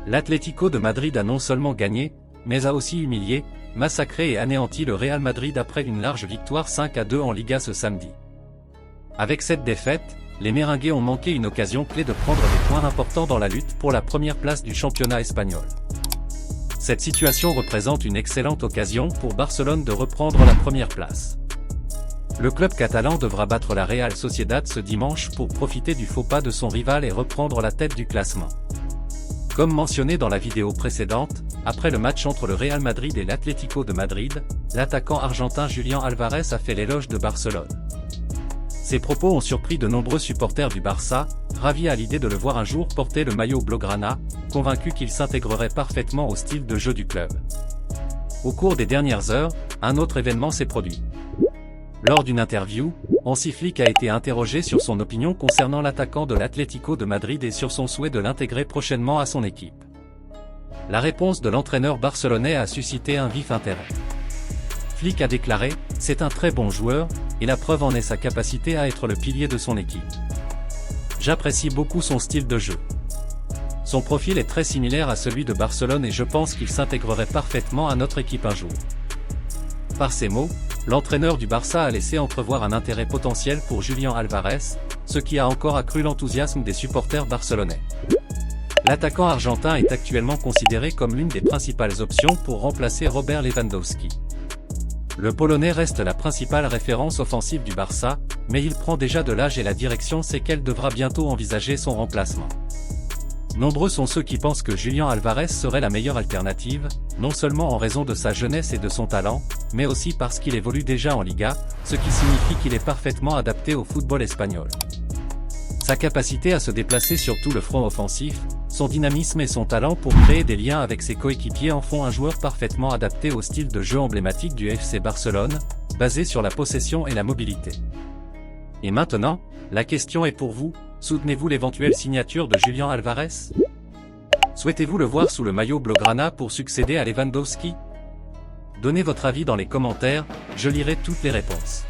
L'Atlético de Madrid a non seulement gagné, mais a aussi humilié, massacré et anéanti le Real Madrid après une large victoire 5-2 en Liga ce samedi. Avec cette défaite, les Merengues ont manqué une occasion clé de prendre des points importants dans la lutte pour la première place du championnat espagnol. Cette situation représente une excellente occasion pour Barcelone de reprendre la première place. Le club catalan devra battre la Real Sociedad ce dimanche pour profiter du faux pas de son rival et reprendre la tête du classement. Comme mentionné dans la vidéo précédente, après le match entre le Real Madrid et l'Atlético de Madrid, l'attaquant argentin Julián Álvarez a fait l'éloge de Barcelone. Ces propos ont surpris de nombreux supporters du Barça, ravis à l'idée de le voir un jour porter le maillot blaugrana, convaincus qu'il s'intégrerait parfaitement au style de jeu du club. Au cours des dernières heures, un autre événement s'est produit. Lors d'une interview, Hansi Flick a été interrogé sur son opinion concernant l'attaquant de l'Atlético de Madrid et sur son souhait de l'intégrer prochainement à son équipe. La réponse de l'entraîneur barcelonais a suscité un vif intérêt. Flick a déclaré « C'est un très bon joueur, et la preuve en est sa capacité à être le pilier de son équipe. J'apprécie beaucoup son style de jeu. Son profil est très similaire à celui de Barcelone et je pense qu'il s'intégrerait parfaitement à notre équipe un jour. » Par ces mots, l'entraîneur du Barça a laissé entrevoir un intérêt potentiel pour Julián Álvarez, ce qui a encore accru l'enthousiasme des supporters barcelonais. L'attaquant argentin est actuellement considéré comme l'une des principales options pour remplacer Robert Lewandowski. Le Polonais reste la principale référence offensive du Barça, mais il prend déjà de l'âge et la direction sait qu'elle devra bientôt envisager son remplacement. Nombreux sont ceux qui pensent que Julián Álvarez serait la meilleure alternative, non seulement en raison de sa jeunesse et de son talent, mais aussi parce qu'il évolue déjà en Liga, ce qui signifie qu'il est parfaitement adapté au football espagnol. Sa capacité à se déplacer sur tout le front offensif, son dynamisme et son talent pour créer des liens avec ses coéquipiers en font un joueur parfaitement adapté au style de jeu emblématique du FC Barcelone, basé sur la possession et la mobilité. Et maintenant, la question est pour vous, soutenez-vous l'éventuelle signature de Julián Álvarez? Souhaitez-vous le voir sous le maillot blaugrana pour succéder à Lewandowski? Donnez votre avis dans les commentaires, je lirai toutes les réponses.